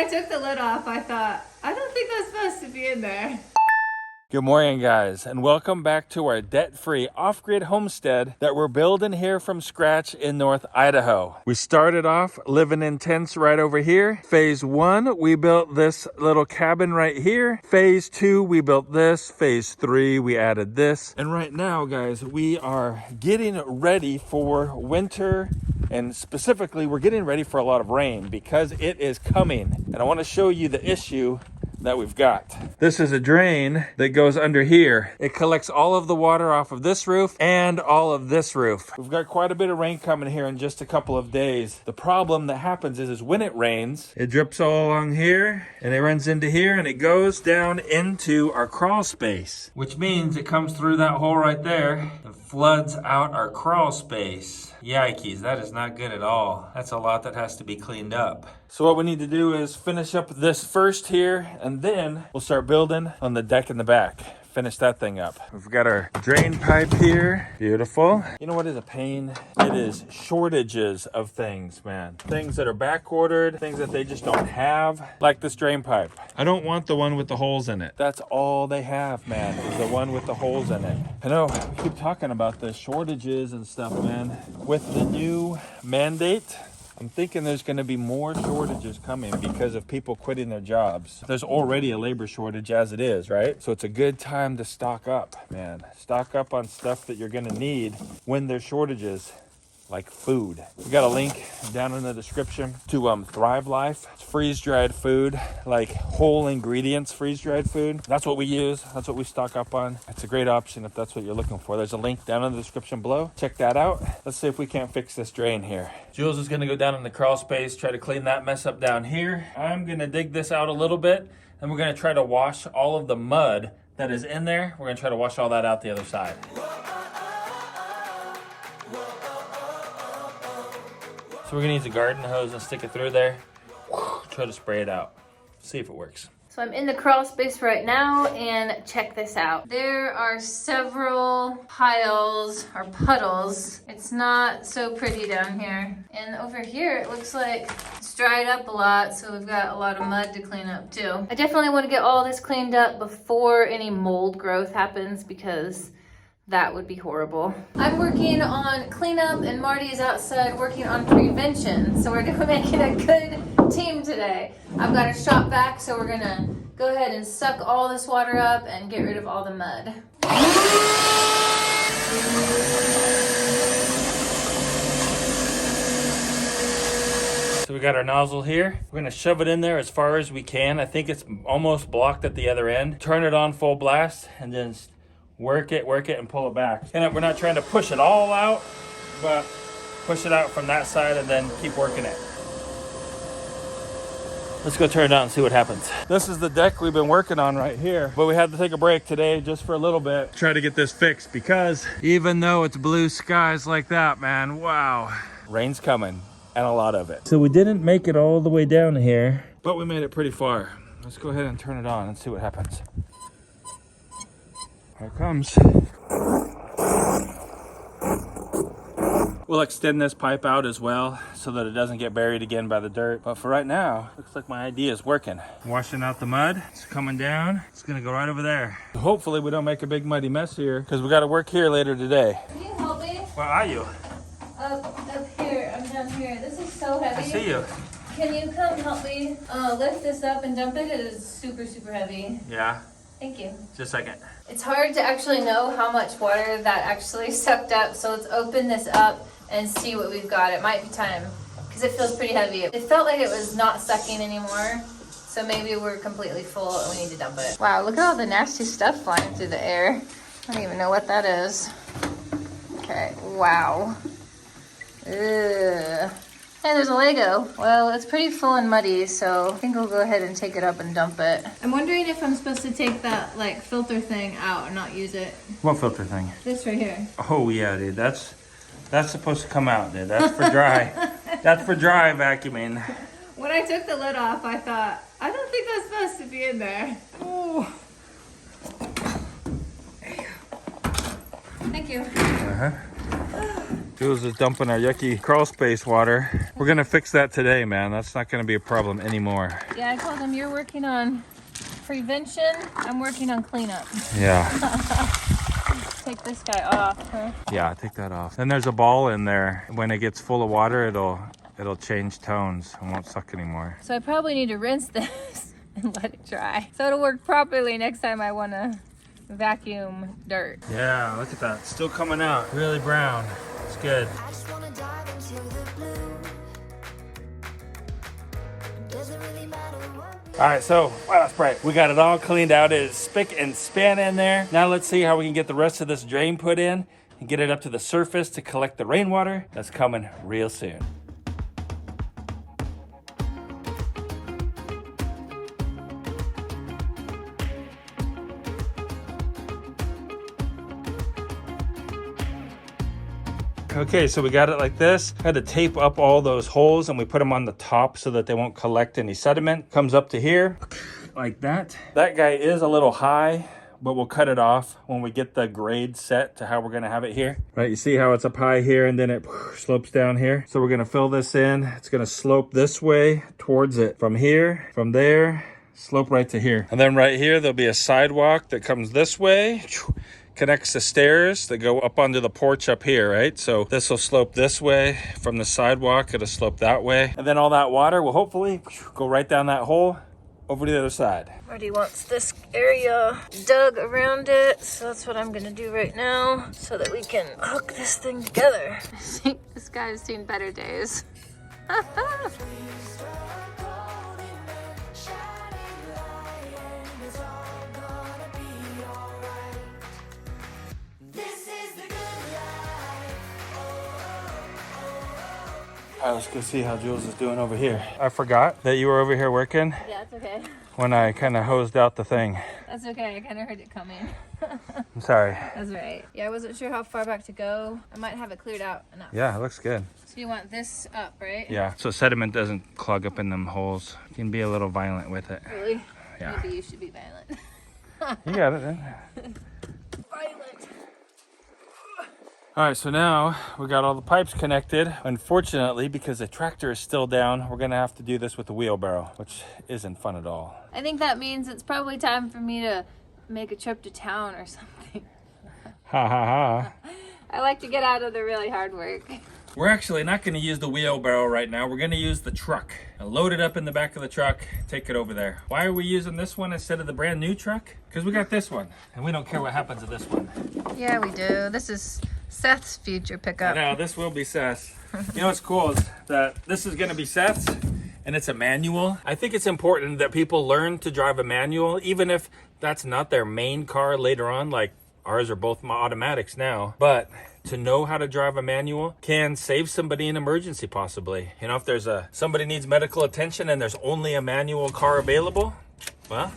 I took the lid off, I thought, I don't think that's supposed to be in there. Good morning, guys, and welcome back to our debt-free off-grid homestead that we're building here from scratch in North Idaho. We started off living in tents right over here. Phase 1, we built this little cabin right here. Phase 2, we built this. Phase 3, we added this. And right now, guys, we are getting ready for winter. And specifically, we're getting ready for a lot of rain because it is coming. And I want to show you the issue that we've got. This is a drain that goes under here. It collects all of the water off of this roof and all of this roof. We've got quite a bit of rain coming here in just a couple of days. The problem that happens is when it rains, it drips all along here and it runs into here and it goes down into our crawl space, which means it comes through that hole right there and floods out our crawl space. Yikes, that is not good at all. That's a lot that has to be cleaned up. So what we need to do is finish up this first here, and then we'll start building on the deck in the back. Finish that thing up. We've got our drain pipe here. Beautiful. You know what is a pain? It is shortages of things, man. Things that are back ordered, things that they just don't have, like this drain pipe. I don't want the one with the holes in it. That's all they have, man, is the one with the holes in it. I know, we keep talking about the shortages and stuff, man. With the new mandate, I'm thinking there's going to be more shortages coming because of people quitting their jobs. There's already a labor shortage as it is, right? So it's a good time to stock up, man. Stock up on stuff that you're going to need when there's shortages, like food. We got a link down in the description to Thrive Life. It's freeze-dried food, like whole ingredients freeze-dried food. That's what we use. That's what we stock up on. It's a great option if that's what you're looking for. There's a link down in the description below. Check that out. Let's see if we can't fix this drain here. Jules is gonna go down in the crawl space, try to clean that mess up down here. I'm gonna dig this out a little bit, and we're gonna try to wash all of the mud that is in there. We're gonna try to wash all that out the other side. So we're gonna use a garden hose and stick it through there. Try to spray it out. See if it works. So I'm in the crawl space right now, and check this out. There are several piles or puddles. It's not so pretty down here. And over here, it looks like it's dried up a lot, so we've got a lot of mud to clean up too. I definitely want to get all this cleaned up before any mold growth happens, because that would be horrible. I'm working on cleanup and Marty's outside working on prevention. So we're making a good team today. I've got a shop vac, so we're gonna go ahead and suck all this water up and get rid of all the mud. So we got our nozzle here. We're gonna shove it in there as far as we can. I think it's almost blocked at the other end. Turn it on full blast and then work it, and pull it back. And we're not trying to push it all out, but push it out from that side and then keep working it. Let's go turn it on and see what happens. This is the deck we've been working on right here, but we had to take a break today just for a little bit. Try to get this fixed because even though it's blue skies like that, man, wow. Rain's coming and a lot of it. So we didn't make it all the way down here, but we made it pretty far. Let's go ahead and turn it on and see what happens. Here it comes. We'll extend this pipe out as well so that it doesn't get buried again by the dirt. But for right now, looks like my idea is working. Washing out the mud, it's coming down. It's gonna go right over there. Hopefully we don't make a big muddy mess here because we gotta work here later today. Can you help me? Where are you? Up here, I'm down here. This is so heavy. I see you. Can you come help me lift this up and dump it? It is super, super heavy. Yeah, Thank you. just a second. It's hard to actually know how much water that actually sucked up, so let's open this up and see what we've got. It might be time, because it feels pretty heavy. It felt like it was not sucking anymore, so maybe we're completely full and we need to dump it. Wow, look at all the nasty stuff flying through the air. I don't even know what that is. Okay, wow. Ugh. Hey, there's a Lego. Well, it's pretty full and muddy, so I think we'll go ahead and take it up and dump it. I'm wondering if I'm supposed to take that, like, filter thing out and not use it. What filter thing? This right here. Oh yeah, dude, that's supposed to come out, dude. That's for dry. That's for dry vacuuming. When I took the lid off, I thought, I don't think that's supposed to be in there. Oh. Thank you. Uh-huh. Jules is dumping our yucky crawl space water. We're gonna fix that today, man. That's not gonna be a problem anymore. Yeah, I told him you're working on prevention. I'm working on cleanup. Yeah. Take this guy off, huh? Yeah, take that off. Then there's a ball in there. When it gets full of water, it'll change tones and won't suck anymore. So I probably need to rinse this and let it dry. So it'll work properly next time I want to vacuum dirt. Yeah, look at that. Still coming out. Really brown. It's good. I just wanna dive into the blue. Doesn't really matter what. All right, so wow, that's bright. We got it all cleaned out. It is spick and span in there. Now let's see how we can get the rest of this drain put in and get it up to the surface to collect the rainwater. That's coming real soon. Okay, so we got it like this. I had to tape up all those holes and we put them on the top so that they won't collect any sediment. Comes up to here like that. That guy is a little high, but we'll cut it off when we get the grade set to how we're gonna have it here. Right, you see how it's up high here and then it slopes down here. So we're gonna fill this in. It's gonna slope this way towards it. From here, from there, slope right to here. And then right here, there'll be a sidewalk that comes this way. Connects the stairs that go up onto the porch up here, right? So this will slope this way from the sidewalk. It'll slope that way. And then all that water will hopefully go right down that hole over to the other side. Marty wants this area dug around it, so that's what I'm gonna do right now so that we can hook this thing together. I think this guy's seen better days. All right, let's go see how Jules is doing over here. I forgot that you were over here working Yeah, it's okay. when I kind of hosed out the thing. That's okay, I kind of heard it coming. I'm sorry. That's right. Yeah, I wasn't sure how far back to go. I might have it cleared out enough. Yeah, it looks good. So you want this up, right? Yeah, so sediment doesn't clog up in them holes. You can be a little violent with it. Really? Yeah. Maybe you should be violent. You got it then. Violent. All right, so now we got all the pipes connected. Unfortunately, because the tractor is still down, we're gonna have to do this with the wheelbarrow, which isn't fun at all. I think that means it's probably time for me to make a trip to town or something. Ha ha ha. I like to get out of the really hard work. We're actually not gonna use the wheelbarrow right now. We're gonna use the truck. I'll load it up in the back of the truck, take it over there. Why are we using this one instead of the brand new truck? Because we got this one, and we don't care what happens to this one. Yeah, we do. This is Seth's future pickup. No, this will be Seth's. You know what's cool is that this is gonna be Seth's, and it's a manual. I think it's important that people learn to drive a manual, even if that's not their main car later on, like ours are both automatics now. But to know how to drive a manual can save somebody an emergency possibly. You know, if there's somebody needs medical attention and there's only a manual car available, well,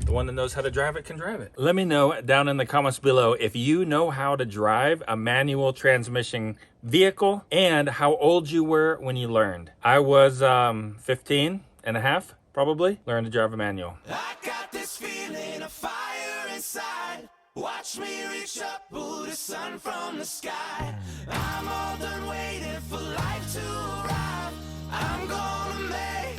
the one that knows how to drive it can drive it. Let me know down in the comments below if you know how to drive a manual transmission vehicle and how old you were when you learned. I was 15 and a half, probably, learned to drive a manual. I got this feeling of fire inside. Watch me reach up, pull the sun from the sky. I'm all done waiting for life to arrive. I'm gonna make.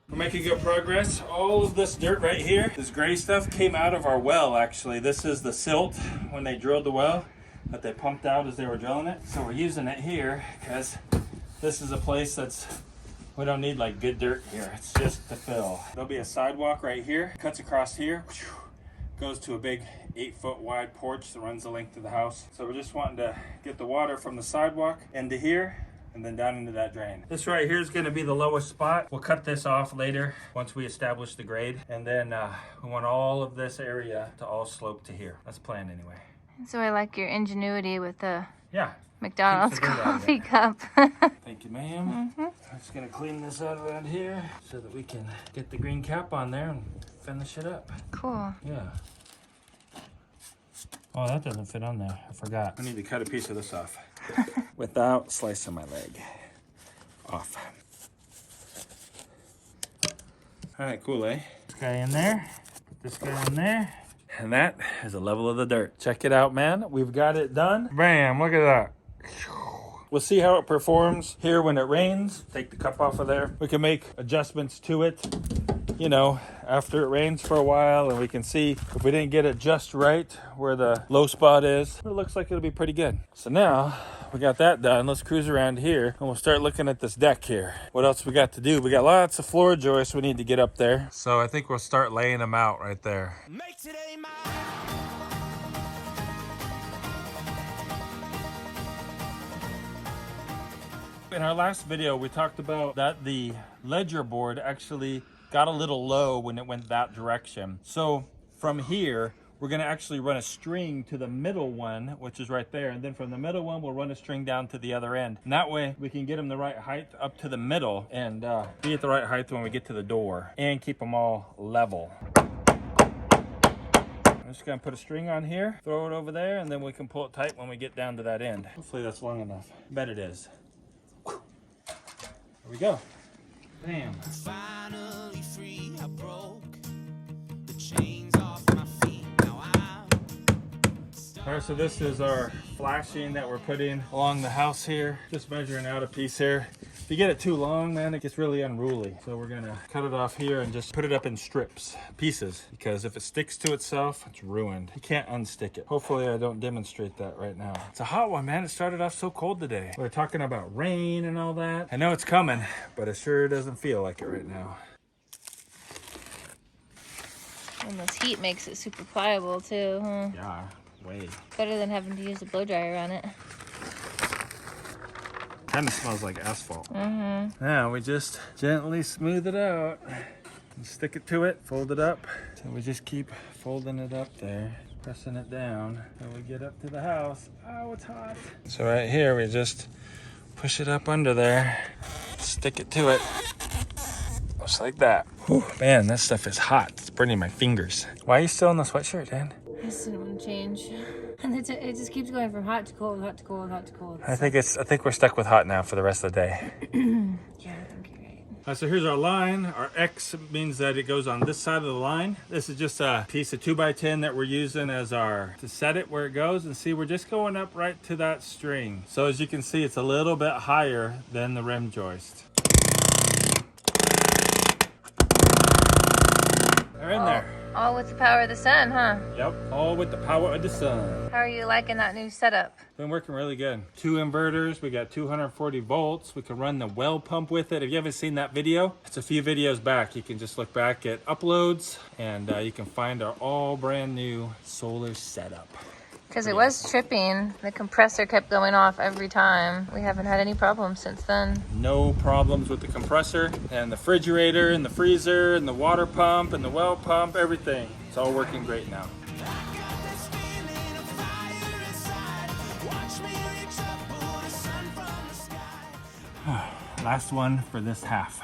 We're making good progress. All of this dirt right here, this gray stuff came out of our well actually. This is the silt when they drilled the well that they pumped out as they were drilling it. So we're using it here because this is a place we don't need like good dirt here. It's just to fill. There'll be a sidewalk right here, cuts across here, goes to a big 8-foot wide porch that runs the length of the house. So we're just wanting to get the water from the sidewalk into here and then down into that drain. This right here is going to be the lowest spot. We'll cut this off later once we establish the grade. And then we want all of this area to all slope to here. That's the plan anyway. So I like your ingenuity with the Yeah. McDonald's Keeps the dirt out of coffee it. cup. Thank you, ma'am. I'm just going to clean this out around here so that we can get the green cap on there and finish it up. Cool. Yeah. Oh, that doesn't fit on there. I forgot. I need to cut a piece of this off without slicing my leg off. All right, cool, eh? This guy in there, put this guy in there. And that is the level of the dirt. Check it out, man. We've got it done. Bam, look at that. We'll see how it performs here when it rains. Take the cup off of there. We can make adjustments to it, you know, after it rains for a while, and we can see if we didn't get it just right where the low spot is. It looks like it'll be pretty good. So now we got that done. Let's cruise around here and we'll start looking at this deck here. What else we got to do? We got lots of floor joists we need to get up there. So I think we'll start laying them out right there. Make today mine. In our last video, we talked about that the ledger board actually got a little low when it went that direction. So from here, we're gonna actually run a string to the middle one, which is right there. And then from the middle one, we'll run a string down to the other end. And that way we can get them the right height up to the middle and be at the right height when we get to the door and keep them all level. I'm just gonna put a string on here, throw it over there, and then we can pull it tight when we get down to that end. Hopefully that's long enough. I bet it is. There we go. Bam. Finally free, I broke the chains off my feet. Now I'm All right, so this is our flashing that we're putting along the house here. Just measuring out a piece here. If you get it too long, man, it gets really unruly. So we're gonna cut it off here and just put it up in strips, pieces, because if it sticks to itself, it's ruined. You can't unstick it. Hopefully I don't demonstrate that right now. It's a hot one, man. It started off so cold today. We're talking about rain and all that. I know it's coming, but it sure doesn't feel like it right now. And this heat makes it super pliable too, huh? Yeah, way. Better than having to use a blow dryer on it. Kind of smells like asphalt. Now we just gently smooth it out and stick it to it, fold it up. So we just keep folding it up there, pressing it down until we get up to the house. Oh, it's hot. So right here, we just push it up under there, stick it to it, just like that. Whew, man, that stuff is hot. It's burning my fingers. Why are you still in the sweatshirt, Dan? I just didn't want to change. And it just keeps going from hot to cold, hot to cold, hot to cold. I think we're stuck with hot now for the rest of the day. Yeah, I think you're right. So here's our line. Our X means that it goes on this side of the line. This is just a piece of 2x10 that we're using as our, to set it where it goes. And see, we're just going up right to that string. So as you can see, it's a little bit higher than the rim joist. They're in there. All with the power of the sun, huh? Yep, all with the power of the sun. How are you liking that new setup? Been working really good. 2 inverters, we got 240 volts. We can run the well pump with it. If you haven't seen that video, it's a few videos back. You can just look back at uploads and you can find our all brand new solar setup. Because it was tripping. The compressor kept going off every time. We haven't had any problems since then. No problems with the compressor and the refrigerator and the freezer and the water pump and the well pump, everything. It's all working great now. I got this feeling of fire inside. Watch me reach up, pull the sun from the sky. Last one for this half.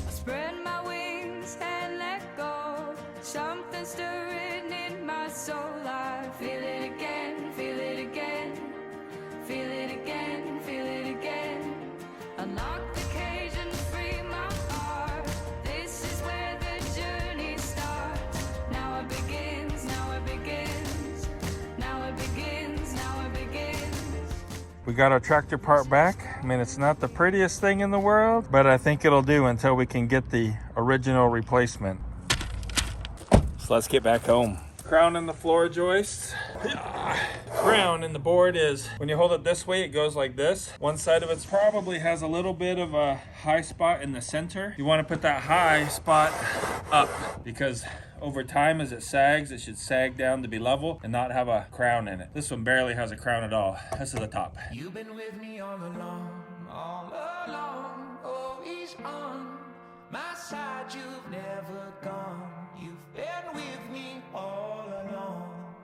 Spread my wings and let go. Something stirring in my soul. I feel it again, feel it again. Feel it again, feel it again. Unlock the cage and free my heart. This is where the journey starts. Now it begins, now it begins. Now it begins, now it begins. We got our tractor part back. I mean, it's not the prettiest thing in the world, but I think it'll do until we can get the original replacement. So let's get back home. Crown in the floor joist. Crown in the board is, when you hold it this way, it goes like this. One side of it probably has a little bit of a high spot in the center. You want to put that high spot up because over time as it sags, it should sag down to be level and not have a crown in it. This one barely has a crown at all. This is the top. You've been with me all along, always on my side. You've never gone. You've been with me all along,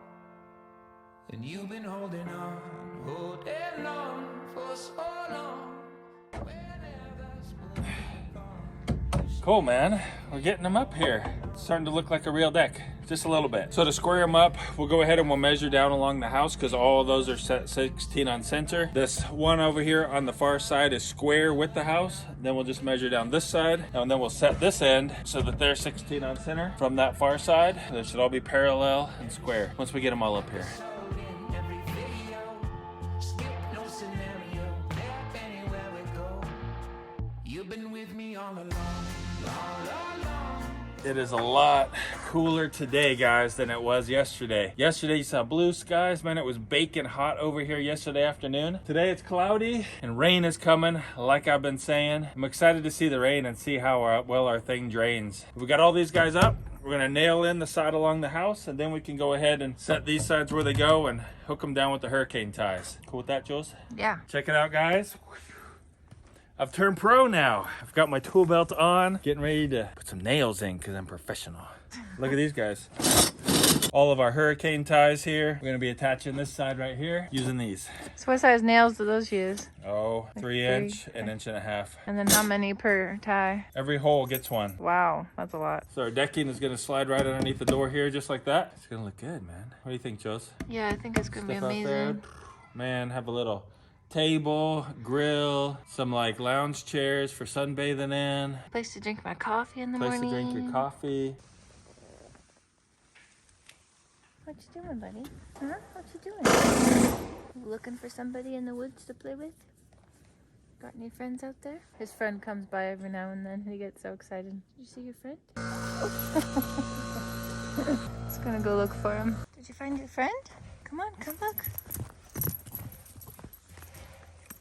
and you've been holding on for so long. Cool, man. We're getting them up here. It's starting to look like a real deck. just a little bit. So to square them up, we'll go ahead and we'll measure down along the house because all of those are set 16 on center. This one over here on the far side is square with the house. Then we'll just measure down this side, and then we'll set this end so that they're 16 on center from that far side. They should all be parallel and square once we get them all up here. You've been with me all along. It is a lot cooler today, guys, than it was yesterday. Yesterday you saw blue skies, man. It was baking hot over here yesterday afternoon. Today it's cloudy and rain is coming, like I've been saying. I'm excited to see the rain and see how well our thing drains. We got all these guys up. We're gonna nail in the side along the house, and then we can go ahead and set these sides where they go and hook them down with the hurricane ties. Cool with that, Jules? Yeah. Check it out, guys. I've turned pro now. I've got my tool belt on, getting ready to put some nails in because I'm professional. Look at these guys. All of our hurricane ties here. We're gonna be attaching this side right here using these. So what size nails do those use? Oh, Like 3 three, inch, okay. an inch and a half. And then how many per tie? Every hole gets one. Wow, that's a lot. So our decking is gonna slide right underneath the door here, just like that. It's gonna look good, man. What do you think, Jules? Yeah, I think it's gonna be Stuff out there. amazing. Man, have a little table, grill, some like lounge chairs for sunbathing in, Place to drink my coffee in the place morning. to drink your coffee. What you doing, buddy? Huh? What you doing? You looking for somebody in the woods to play with? Got any friends out there? His friend comes by every now and then. He gets so excited. Did you see your friend? Just gonna go look for him. Did you find your friend? Come on, come look.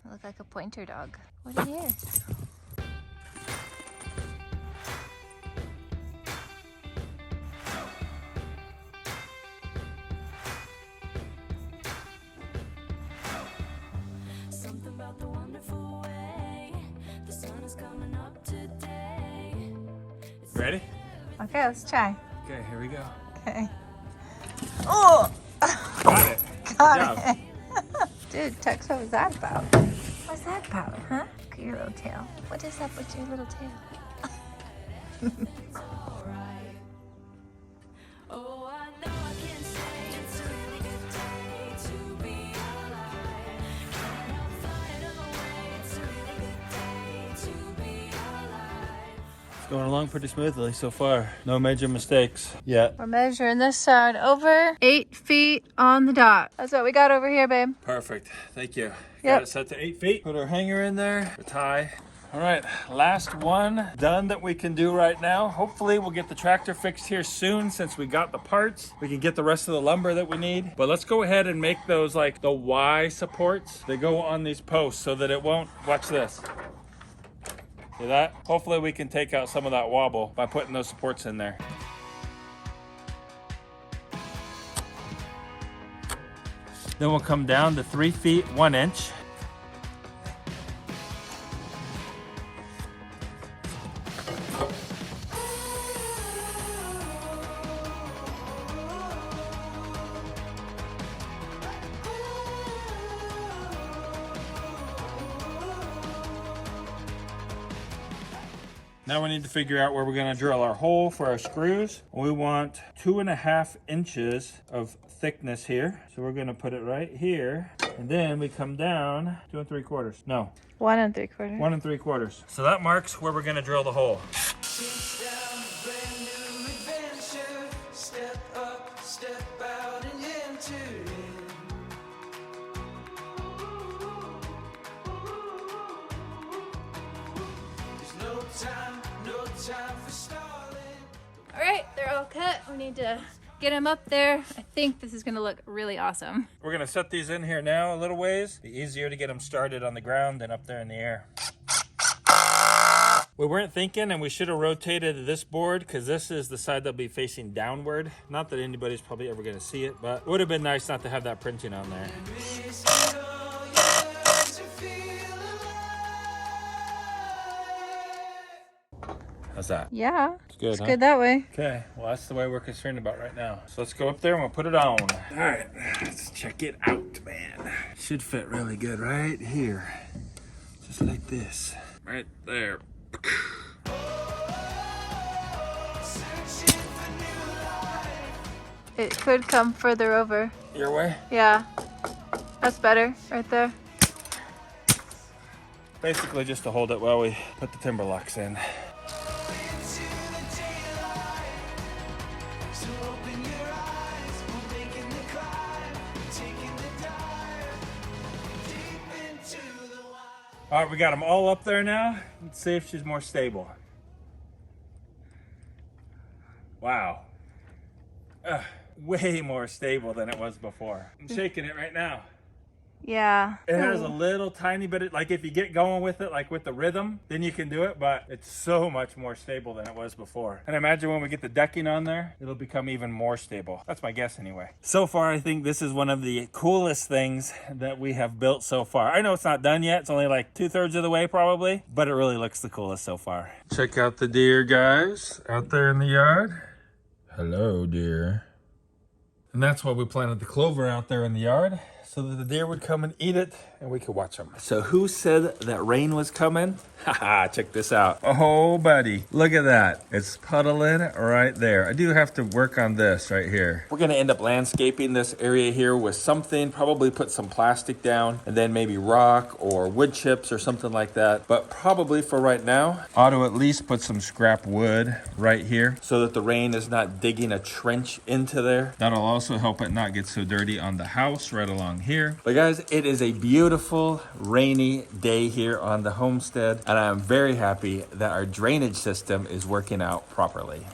I look like a pointer dog. What are you? Something about the wonderful way the sun is coming up today. Ready? Okay, let's try. Okay, here we go. Okay. Oh! Got it. Got Good it. Dude, Tex, what was that about? What's that about, huh? Look at your little tail. What is up with your little tail? Oh, I know I can say it's a really good day to be alive. Can't help finding a way. It's a really good day to be alive. It's going along pretty smoothly so far. No major mistakes yet. We're measuring this side over 8 feet on the dot. That's what we got over here, babe. Perfect. Thank you. Yep. Got it set to 8 feet. Put our hanger in there, the tie. All right, last one done that we can do right now. Hopefully we'll get the tractor fixed here soon since we got the parts. We can get the rest of the lumber that we need. But let's go ahead and make those like the Y supports. They go on these posts so that it won't, watch this. See that? Hopefully we can take out some of that wobble by putting those supports in there. Then we'll come down to 3 feet, 1 inch. Now we need to figure out where we're gonna drill our hole for our screws. We want 2.5 inches of thickness here. So we're gonna put it right here. And then we come down 2 3/4. No, 1 3/4. 1 3/4. So that marks where we're gonna drill the hole. Down, brand new adventure. Step up, step out and enter in. There's no time for stalling. All right, they're all cut. We need to get them up there. I think this is gonna look really awesome. We're gonna set these in here now a little ways. Be easier to get them started on the ground than up there in the air. We weren't thinking, and we should have rotated this board because this is the side that'll be facing downward. Not that anybody's probably ever gonna see it, but it would have been nice not to have that printing on there. Risk it all, yeah, to feel alive. How's that? Yeah, It's good, it's huh? good that way. Okay, well that's the way we're concerned about right now. So let's go up there and we'll put it on. All right, let's check it out, man. Should fit really good right here. Just like this. Right there. Searching for new life. It could come further over. Your way? Yeah. That's better right there. Basically just to hold it while we put the timber locks in. Into the daylight. So open your eyes, we're making the climb, taking the dive, deep into the wild. All right, we got them all up there now. Let's see if she's more stable. Wow. Way more stable than it was before. I'm shaking it right now. Yeah. It has a little tiny bit of, like if you get going with it, like with the rhythm, then you can do it, but it's so much more stable than it was before. And I imagine when we get the decking on there, it'll become even more stable. That's my guess anyway. So far, I think this is one of the coolest things that we have built so far. I know it's not done yet. It's only like 2/3 of the way probably, but it really looks the coolest so far. Check out the deer, guys, out there in the yard. Hello, deer. And that's why we planted the clover out there in the yard, so that the deer would come and eat it and we could watch them. So who said that rain was coming? Haha, check this out. Oh, buddy, look at that. It's puddling right there. I do have to work on this right here. We're gonna end up landscaping this area here with something, probably put some plastic down and then maybe rock or wood chips or something like that. But probably for right now, ought to at least put some scrap wood right here so that the rain is not digging a trench into there. That'll also help it not get so dirty on the house right along here. But guys, it is a beautiful rainy day here on the homestead, and I'm very happy that our drainage system is working out properly.